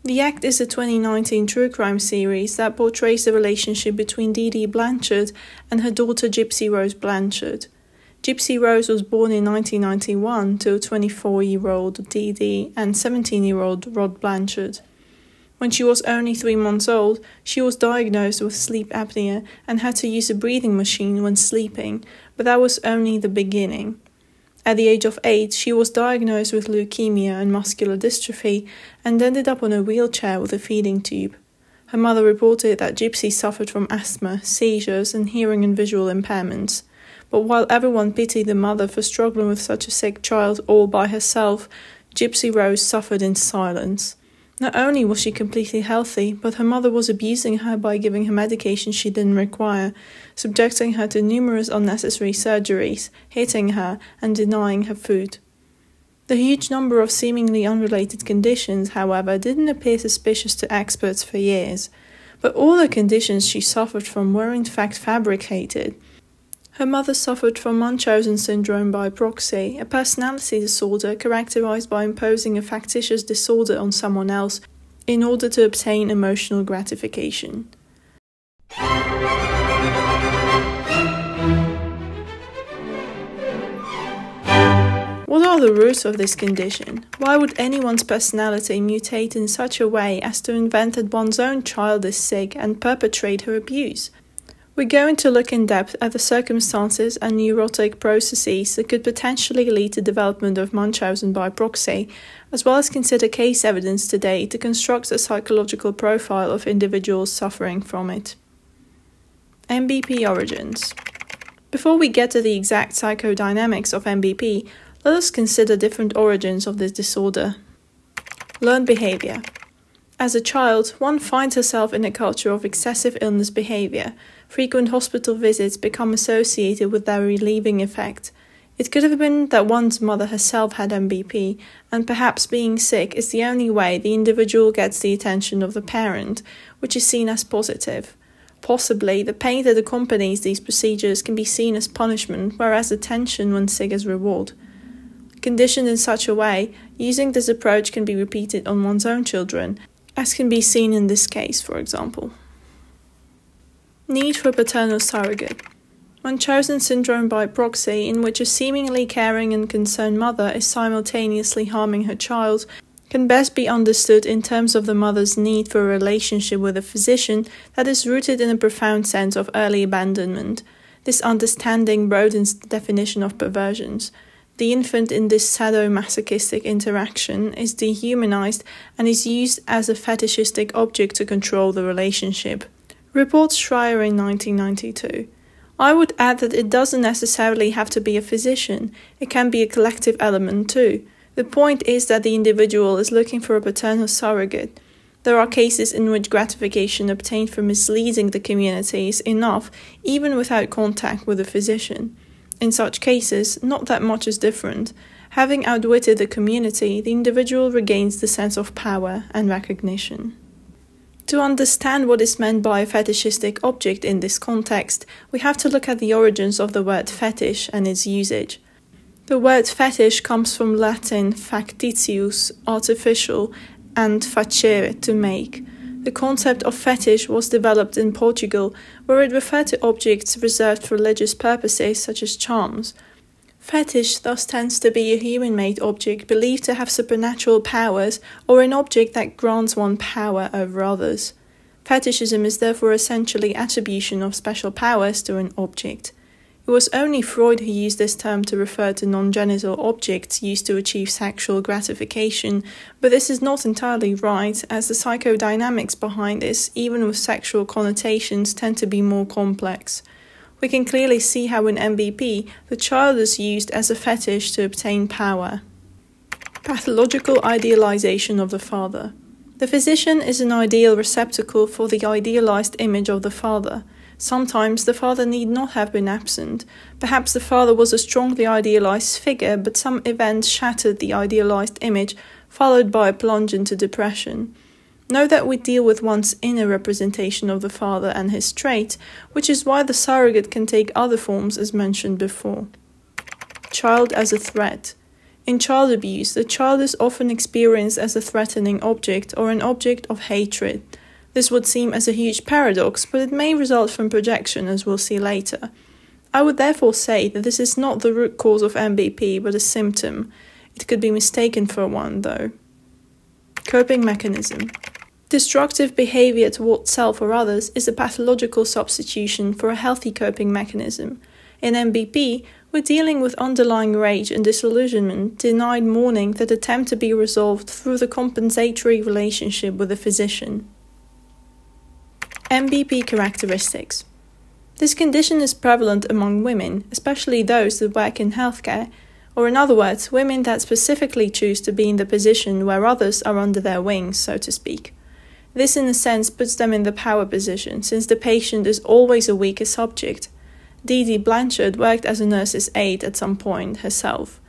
The Act is a 2019 true crime series that portrays the relationship between Dee Dee Blanchard and her daughter Gypsy Rose Blanchard. Gypsy Rose was born in 1991 to 24-year-old Dee Dee and 17-year-old Rod Blanchard. When she was only 3 months old, she was diagnosed with sleep apnea and had to use a breathing machine when sleeping, but that was only the beginning. At the age of 8, she was diagnosed with leukemia and muscular dystrophy and ended up on a wheelchair with a feeding tube. Her mother reported that Gypsy suffered from asthma, seizures, and hearing and visual impairments. But while everyone pitied the mother for struggling with such a sick child all by herself, Gypsy Rose suffered in silence. Not only was she completely healthy, but her mother was abusing her by giving her medication she didn't require, subjecting her to numerous unnecessary surgeries, hitting her, and denying her food. The huge number of seemingly unrelated conditions, however, didn't appear suspicious to experts for years. But all the conditions she suffered from were in fact fabricated. Her mother suffered from Munchausen syndrome by proxy, a personality disorder characterized by imposing a factitious disorder on someone else in order to obtain emotional gratification. What are the roots of this condition? Why would anyone's personality mutate in such a way as to invent that one's own child is sick and perpetrate her abuse? We're going to look in depth at the circumstances and neurotic processes that could potentially lead to development of Munchausen by proxy, as well as consider case evidence today to construct a psychological profile of individuals suffering from it. MBP origins. Before we get to the exact psychodynamics of MBP, let us consider different origins of this disorder. Learned behavior. As a child, one finds herself in a culture of excessive illness behavior. Frequent hospital visits become associated with their relieving effect. It could have been that one's mother herself had MBP, and perhaps being sick is the only way the individual gets the attention of the parent, which is seen as positive. Possibly, the pain that accompanies these procedures can be seen as punishment, whereas attention when sick is reward. Conditioned in such a way, using this approach can be repeated on one's own children, as can be seen in this case, for example. Need for paternal surrogate. Munchausen syndrome by proxy, in which a seemingly caring and concerned mother is simultaneously harming her child, can best be understood in terms of the mother's need for a relationship with a physician that is rooted in a profound sense of early abandonment. This understanding broadens the definition of perversions. The infant in this sadomasochistic interaction is dehumanized and is used as a fetishistic object to control the relationship. Reports Schreier in 1992. I would add that it doesn't necessarily have to be a physician, it can be a collective element too. The point is that the individual is looking for a paternal surrogate. There are cases in which gratification obtained from misleading the community is enough, even without contact with a physician. In such cases, not that much is different. Having outwitted the community, the individual regains the sense of power and recognition. To understand what is meant by a fetishistic object in this context, we have to look at the origins of the word fetish and its usage. The word fetish comes from Latin factitius, artificial, and facere, to make. The concept of fetish was developed in Portugal, where it referred to objects reserved for religious purposes such as charms. Fetish thus tends to be a human-made object believed to have supernatural powers, or an object that grants one power over others. Fetishism is therefore essentially attribution of special powers to an object. It was only Freud who used this term to refer to non-genital objects used to achieve sexual gratification, but this is not entirely right, as the psychodynamics behind this, even with sexual connotations, tend to be more complex. We can clearly see how in MBP, the child is used as a fetish to obtain power. Pathological idealization of the father. The physician is an ideal receptacle for the idealized image of the father. Sometimes the father need not have been absent. Perhaps the father was a strongly idealized figure, but some event shattered the idealized image, followed by a plunge into depression. Note that we deal with one's inner representation of the father and his traits, which is why the surrogate can take other forms as mentioned before. Child as a threat. In child abuse, the child is often experienced as a threatening object or an object of hatred. This would seem as a huge paradox, but it may result from projection, as we'll see later. I would therefore say that this is not the root cause of MBP, but a symptom. It could be mistaken for one, though. Coping mechanism. Destructive behavior towards self or others is a pathological substitution for a healthy coping mechanism. In MBP, we're dealing with underlying rage and disillusionment, denied mourning that attempt to be resolved through the compensatory relationship with the physician. MBP characteristics. This condition is prevalent among women, especially those that work in healthcare, or in other words, women that specifically choose to be in the position where others are under their wings, so to speak. This in a sense puts them in the power position, since the patient is always a weaker subject. Gypsy Blanchard worked as a nurse's aide at some point herself.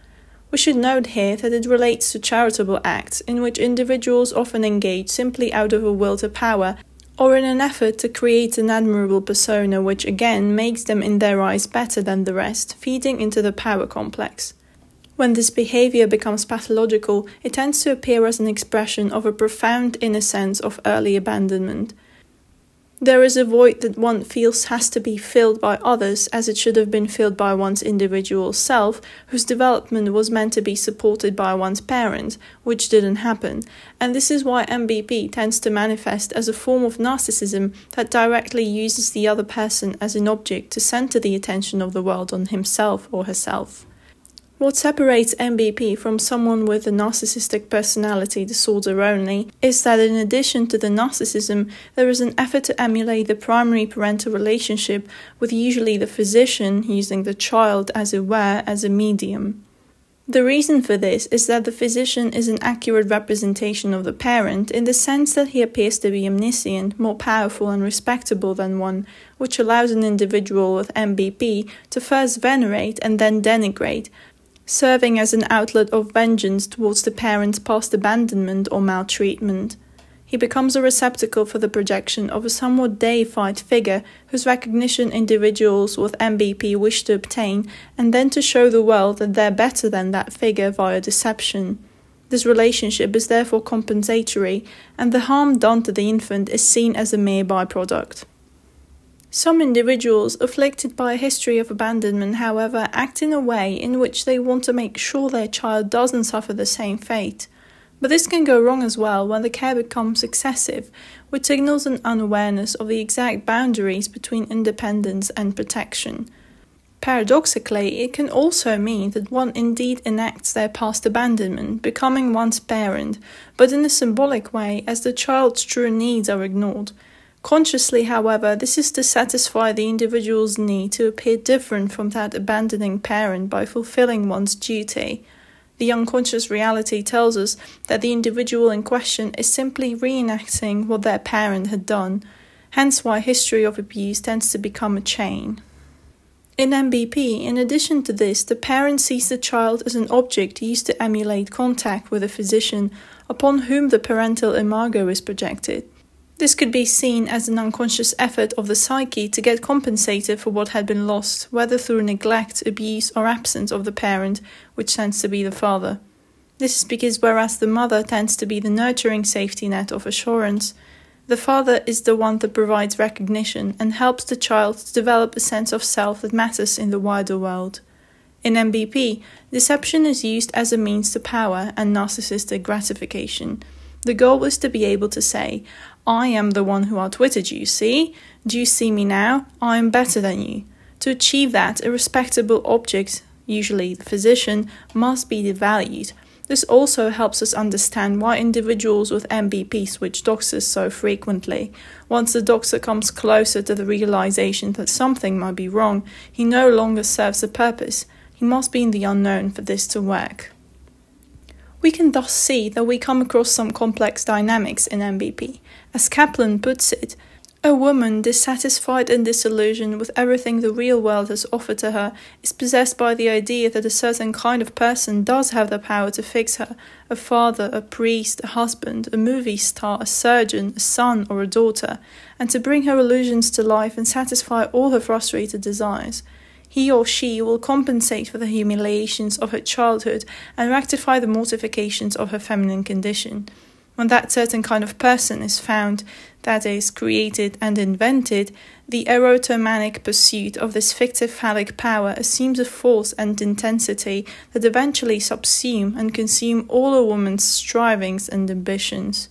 We should note here that it relates to charitable acts in which individuals often engage simply out of a will to power or in an effort to create an admirable persona which again makes them in their eyes better than the rest, feeding into the power complex. When this behavior becomes pathological, it tends to appear as an expression of a profound inner sense of early abandonment. There is a void that one feels has to be filled by others, as it should have been filled by one's individual self, whose development was meant to be supported by one's parents, which didn't happen, and this is why MBP tends to manifest as a form of narcissism that directly uses the other person as an object to center the attention of the world on himself or herself. What separates MBP from someone with a narcissistic personality disorder only is that in addition to the narcissism, there is an effort to emulate the primary parental relationship with usually the physician using the child, as it were, as a medium. The reason for this is that the physician is an accurate representation of the parent in the sense that he appears to be omniscient, more powerful and respectable than one, which allows an individual with MBP to first venerate and then denigrate, serving as an outlet of vengeance towards the parent's past abandonment or maltreatment. He becomes a receptacle for the projection of a somewhat deified figure whose recognition individuals with MBP wish to obtain, and then to show the world that they're better than that figure via deception. This relationship is therefore compensatory, and the harm done to the infant is seen as a mere byproduct. Some individuals afflicted by a history of abandonment, however, act in a way in which they want to make sure their child doesn't suffer the same fate. But this can go wrong as well when the care becomes excessive, which signals an unawareness of the exact boundaries between independence and protection. Paradoxically, it can also mean that one indeed enacts their past abandonment, becoming one's parent, but in a symbolic way as the child's true needs are ignored. Consciously, however, this is to satisfy the individual's need to appear different from that abandoning parent by fulfilling one's duty. The unconscious reality tells us that the individual in question is simply reenacting what their parent had done, hence why history of abuse tends to become a chain. In MBP, in addition to this, the parent sees the child as an object used to emulate contact with a physician upon whom the parental imago is projected. This could be seen as an unconscious effort of the psyche to get compensated for what had been lost, whether through neglect, abuse, or absence of the parent, which tends to be the father. This is because whereas the mother tends to be the nurturing safety net of assurance, the father is the one that provides recognition and helps the child to develop a sense of self that matters in the wider world. In MBP, deception is used as a means to power and narcissistic gratification. The goal is to be able to say, I am the one who outwitted you, see? Do you see me now? I am better than you. To achieve that, a respectable object, usually the physician, must be devalued. This also helps us understand why individuals with MBP switch doctors so frequently. Once the doctor comes closer to the realization that something might be wrong, he no longer serves a purpose. He must be in the unknown for this to work. We can thus see that we come across some complex dynamics in MBP. As Kaplan puts it, a woman dissatisfied and disillusioned with everything the real world has offered to her is possessed by the idea that a certain kind of person does have the power to fix her: a father, a priest, a husband, a movie star, a surgeon, a son or a daughter, and to bring her illusions to life and satisfy all her frustrated desires. He or she will compensate for the humiliations of her childhood and rectify the mortifications of her feminine condition. When that certain kind of person is found, that is, created and invented, the erotomanic pursuit of this fictive phallic power assumes a force and intensity that eventually subsume and consume all a woman's strivings and ambitions.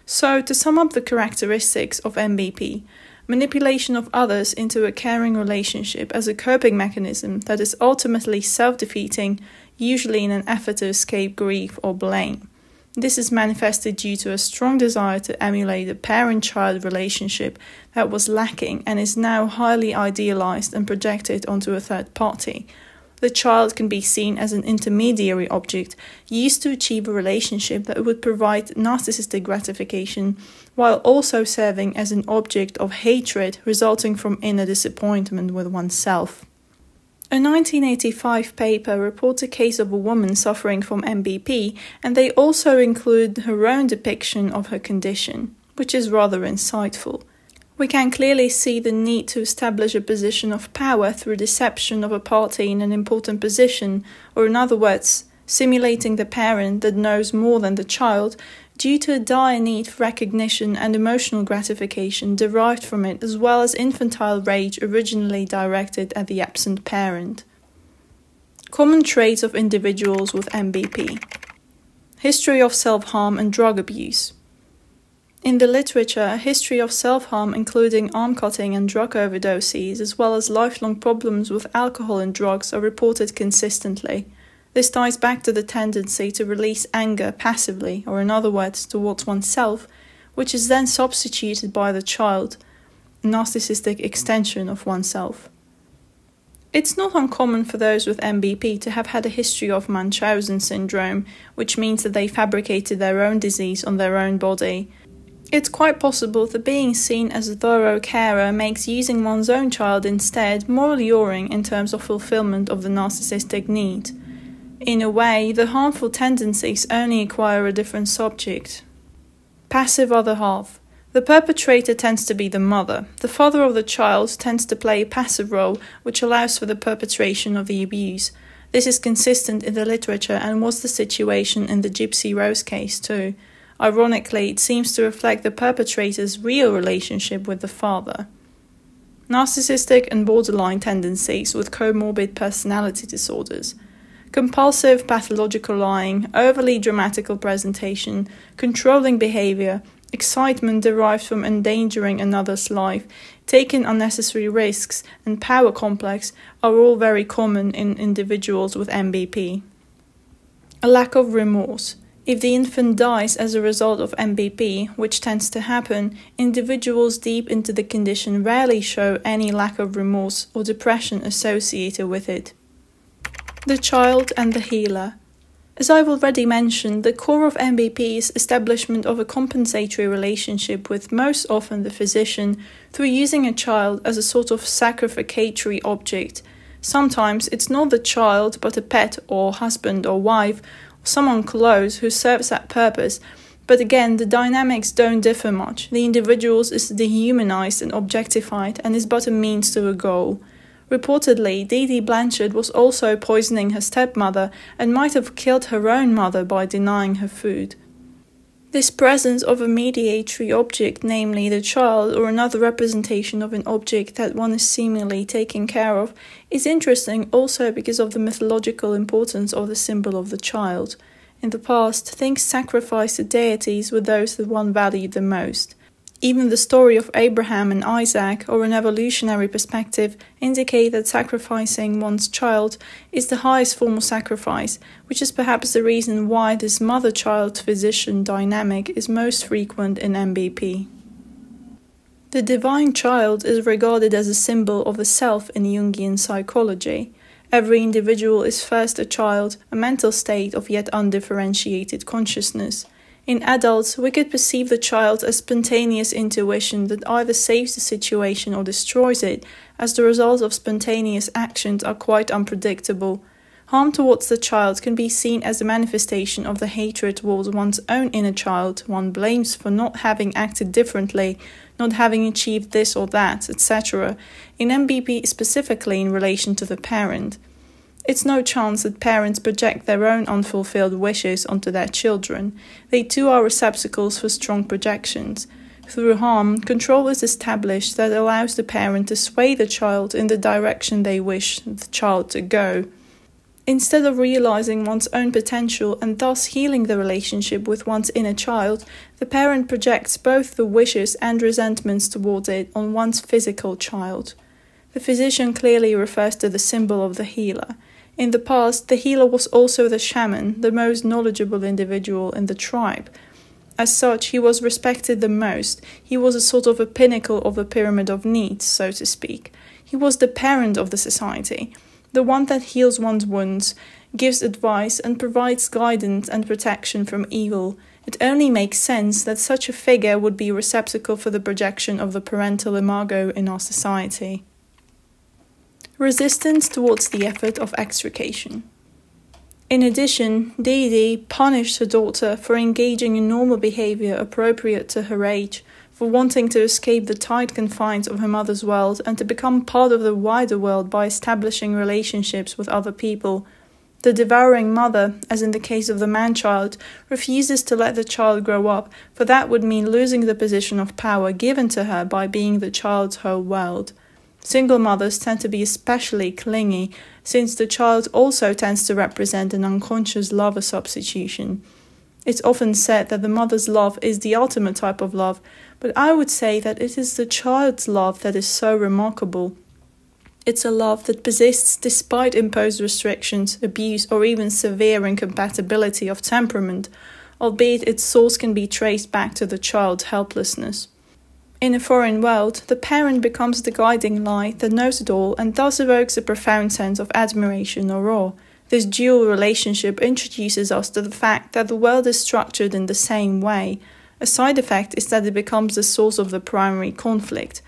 So, to sum up the characteristics of MBP, manipulation of others into a caring relationship as a coping mechanism that is ultimately self-defeating, usually in an effort to escape grief or blame. This is manifested due to a strong desire to emulate a parent-child relationship that was lacking and is now highly idealized and projected onto a third party. The child can be seen as an intermediary object used to achieve a relationship that would provide narcissistic gratification, while also serving as an object of hatred resulting from inner disappointment with oneself. A 1985 paper reports a case of a woman suffering from MBP, and they also include her own depiction of her condition, which is rather insightful. We can clearly see the need to establish a position of power through deception of a party in an important position, or in other words, simulating the parent that knows more than the child, due to a dire need for recognition and emotional gratification derived from it, as well as infantile rage originally directed at the absent parent. Common traits of individuals with MBP. History of self-harm and drug abuse. In the literature, a history of self-harm including arm cutting and drug overdoses, as well as lifelong problems with alcohol and drugs, are reported consistently. This ties back to the tendency to release anger passively, or in other words, towards oneself, which is then substituted by the child, a narcissistic extension of oneself. It's not uncommon for those with MBP to have had a history of Munchausen syndrome, which means that they fabricated their own disease on their own body. It's quite possible that being seen as a thorough carer makes using one's own child instead more alluring in terms of fulfillment of the narcissistic need. In a way, the harmful tendencies only acquire a different subject. Passive other half. The perpetrator tends to be the mother. The father of the child tends to play a passive role, which allows for the perpetration of the abuse. This is consistent in the literature and was the situation in the Gypsy Rose case too. Ironically, it seems to reflect the perpetrator's real relationship with the father. Narcissistic and borderline tendencies with comorbid personality disorders. Compulsive pathological lying, overly dramatical presentation, controlling behavior, excitement derived from endangering another's life, taking unnecessary risks, and power complex are all very common in individuals with MBP. A lack of remorse. If the infant dies as a result of MBP, which tends to happen, individuals deep into the condition rarely show any lack of remorse or depression associated with it. The child and the healer. As I've already mentioned, the core of MBP is establishment of a compensatory relationship with most often the physician through using a child as a sort of sacrificatory object. Sometimes it's not the child but a pet or husband or wife or someone close who serves that purpose, but again the dynamics don't differ much. The individual is dehumanized and objectified and is but a means to a goal. Reportedly, Dee Blanchard was also poisoning her stepmother and might have killed her own mother by denying her food. This presence of a mediatory object, namely the child or another representation of an object that one is seemingly taking care of, is interesting also because of the mythological importance of the symbol of the child. In the past, things sacrificed to deities were those that one valued the most. Even the story of Abraham and Isaac, or an evolutionary perspective, indicate that sacrificing one's child is the highest form of sacrifice, which is perhaps the reason why this mother-child-physician dynamic is most frequent in MBP. The divine child is regarded as a symbol of the self in Jungian psychology. Every individual is first a child, a mental state of yet undifferentiated consciousness. In adults, we could perceive the child as spontaneous intuition that either saves the situation or destroys it, as the results of spontaneous actions are quite unpredictable. Harm towards the child can be seen as a manifestation of the hatred towards one's own inner child. One blames for not having acted differently, not having achieved this or that, etc. In MBP specifically in relation to the parent. It's no chance that parents project their own unfulfilled wishes onto their children. They too are receptacles for strong projections. Through harm, control is established that allows the parent to sway the child in the direction they wish the child to go. Instead of realizing one's own potential and thus healing the relationship with one's inner child, the parent projects both the wishes and resentments towards it on one's physical child. The physician clearly refers to the symbol of the healer. In the past, the healer was also the shaman, the most knowledgeable individual in the tribe. As such, he was respected the most. He was a sort of a pinnacle of the pyramid of needs, so to speak. He was the parent of the society, the one that heals one's wounds, gives advice, and provides guidance and protection from evil. It only makes sense that such a figure would be a receptacle for the projection of the parental imago in our society. Resistance towards the effort of extrication. In addition, Didi punished her daughter for engaging in normal behavior appropriate to her age, for wanting to escape the tight confines of her mother's world and to become part of the wider world by establishing relationships with other people. The devouring mother, as in the case of the man-child, refuses to let the child grow up, for that would mean losing the position of power given to her by being the child's whole world. Single mothers tend to be especially clingy, since the child also tends to represent an unconscious lover substitution. It's often said that the mother's love is the ultimate type of love, but I would say that it is the child's love that is so remarkable. It's a love that persists despite imposed restrictions, abuse, or even severe incompatibility of temperament, albeit its source can be traced back to the child's helplessness. In a foreign world, the parent becomes the guiding light that knows it all and thus evokes a profound sense of admiration or awe. This dual relationship introduces us to the fact that the world is structured in the same way. A side effect is that it becomes the source of the primary conflict.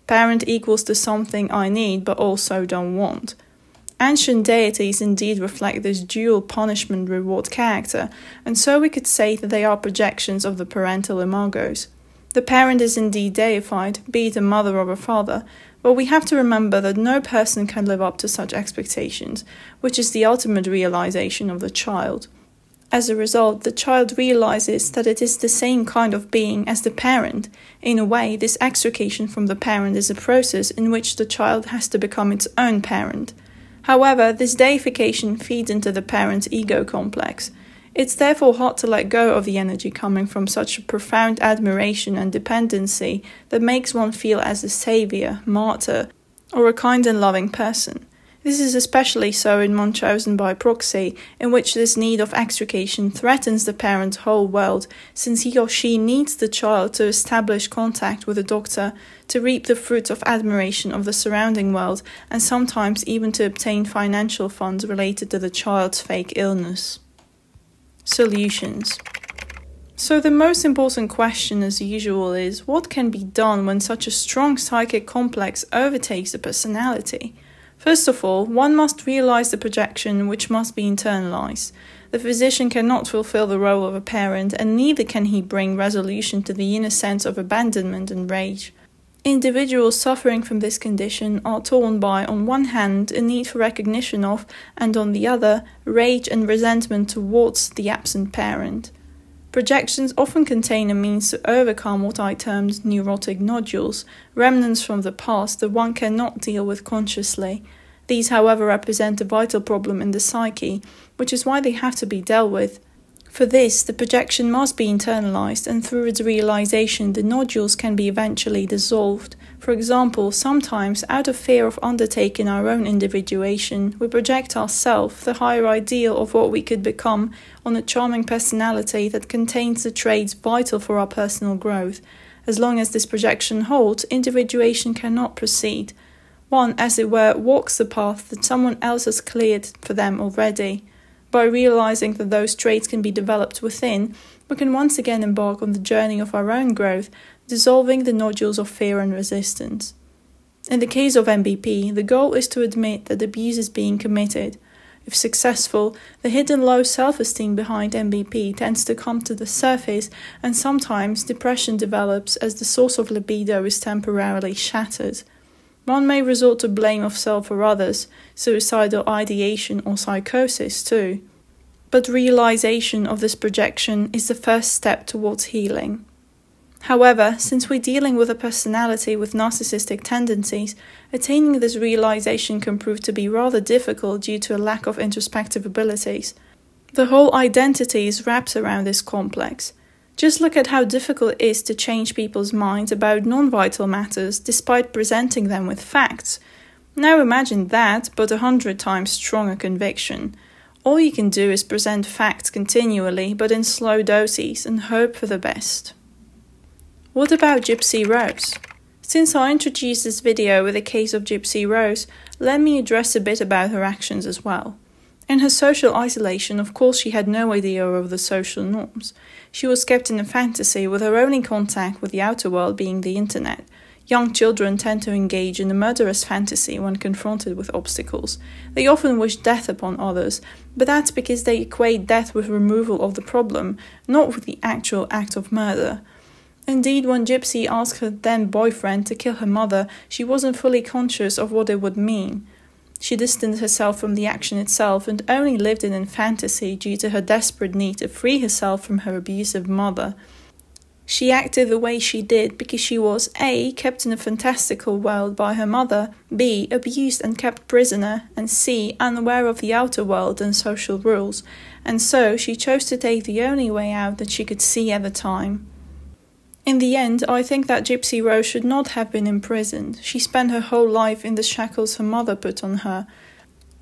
Parent equals to something I need but also don't want. Ancient deities indeed reflect this dual punishment-reward character, and so we could say that they are projections of the parental imagos. The parent is indeed deified, be it a mother or a father, but we have to remember that no person can live up to such expectations, which is the ultimate realization of the child. As a result, the child realizes that it is the same kind of being as the parent. In a way, this extrication from the parent is a process in which the child has to become its own parent. However, this deification feeds into the parent's ego complex. It's therefore hard to let go of the energy coming from such a profound admiration and dependency that makes one feel as a savior, martyr, or a kind and loving person. This is especially so in Munchausen by proxy, in which this need of extrication threatens the parent's whole world, since he or she needs the child to establish contact with a doctor, to reap the fruits of admiration of the surrounding world, and sometimes even to obtain financial funds related to the child's fake illness. Solutions. So the most important question as usual is, what can be done when such a strong psychic complex overtakes the personality? First of all, one must realize the projection, which must be internalized. The physician cannot fulfill the role of a parent, and neither can he bring resolution to the inner sense of abandonment and rage. Individuals suffering from this condition are torn by, on one hand, a need for recognition of, and on the other, rage and resentment towards the absent parent. Projections often contain a means to overcome what I termed neurotic nodules, remnants from the past that one cannot deal with consciously. These, however, represent a vital problem in the psyche, which is why they have to be dealt with. For this, the projection must be internalized, and through its realization, the nodules can be eventually dissolved. For example, sometimes, out of fear of undertaking our own individuation, we project ourselves, the higher ideal of what we could become, on a charming personality that contains the traits vital for our personal growth. As long as this projection holds, individuation cannot proceed. One, as it were, walks the path that someone else has cleared for them already. By realizing that those traits can be developed within, we can once again embark on the journey of our own growth, dissolving the nodules of fear and resistance. In the case of MBP, the goal is to admit that abuse is being committed. If successful, the hidden low self-esteem behind MBP tends to come to the surface, and sometimes depression develops as the source of libido is temporarily shattered. One may resort to blame of self or others, suicidal ideation or psychosis too. But realization of this projection is the first step towards healing. However, since we're dealing with a personality with narcissistic tendencies, attaining this realization can prove to be rather difficult due to a lack of introspective abilities. The whole identity is wrapped around this complex. Just look at how difficult it is to change people's minds about non-vital matters despite presenting them with facts. Now imagine that, but 100 times stronger conviction. All you can do is present facts continually, but in slow doses, and hope for the best. What about Gypsy Rose? Since I introduced this video with a case of Gypsy Rose, let me address a bit about her actions as well. In her social isolation, of course she had no idea of the social norms. She was kept in a fantasy with her only contact with the outer world being the internet. Young children tend to engage in a murderous fantasy when confronted with obstacles. They often wish death upon others, but that's because they equate death with removal of the problem, not with the actual act of murder. Indeed, when Gypsy asked her then-boyfriend to kill her mother, she wasn't fully conscious of what it would mean. She distanced herself from the action itself and only lived it in fantasy due to her desperate need to free herself from her abusive mother. She acted the way she did because she was A. kept in a fantastical world by her mother, B. abused and kept prisoner, and C. unaware of the outer world and social rules, and so she chose to take the only way out that she could see at the time. In the end, I think that Gypsy Rose should not have been imprisoned. She spent her whole life in the shackles her mother put on her.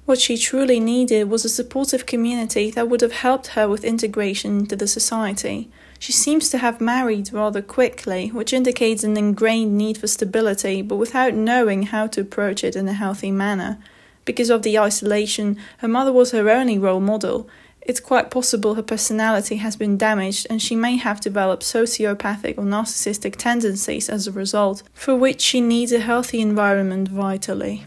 What she truly needed was a supportive community that would have helped her with integration into the society. She seems to have married rather quickly, which indicates an ingrained need for stability, but without knowing how to approach it in a healthy manner. Because of the isolation, her mother was her only role model. It's quite possible her personality has been damaged and she may have developed sociopathic or narcissistic tendencies as a result, for which she needs a healthy environment vitally.